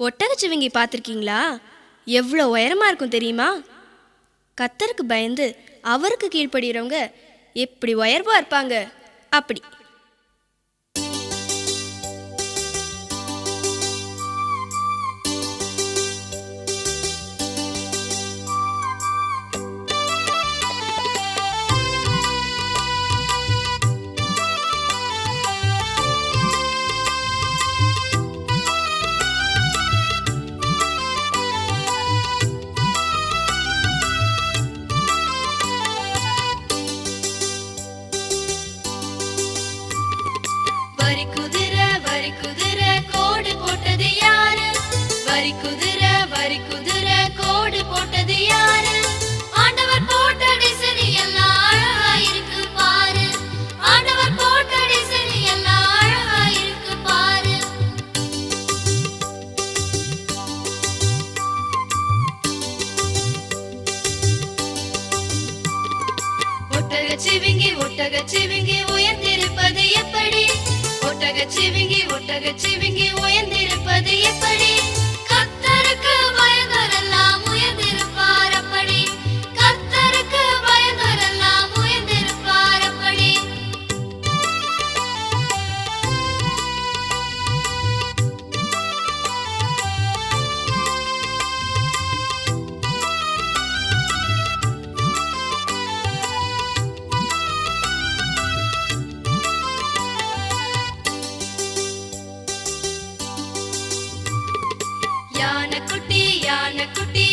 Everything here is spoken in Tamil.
ஒட்டகச்சிவிங்கி பார்த்துருக்கீங்களா? எவ்வளோ உயரமா இருக்கும் தெரியுமா? கத்தருக்கு பயந்து அவருக்கு கீழ்ப்படுகிறவங்க எப்படி உயர்வா இருப்பாங்க. அப்படி வரி குதிரை கோடு போட்டது யாரு? வரி குதிரை கோடு போட்டது யாரு? ஆண்டவர் போட்ட டிசைன் எல்லாம் அழகா இருக்கு பாரு. ஆண்டவர் போட்ட டிசைன் எல்லாம் அழகா இருக்கு பாரு. ஒட்டகச்சிவிங்கி உயர்ந்திருப்பது எப்படி? ஒட்டகச்சிவிங்கி உயர்ந்திருப்பது எப்படி? கர்த்தருக்கு பயந்தோரெல்லாம் உயர்ந்திருப்பார் அப்படி. கர்த்தருக்கு பயந்தோரெல்லாம் உயர்ந்திருப்பார் அப்படி. யானை குட்டி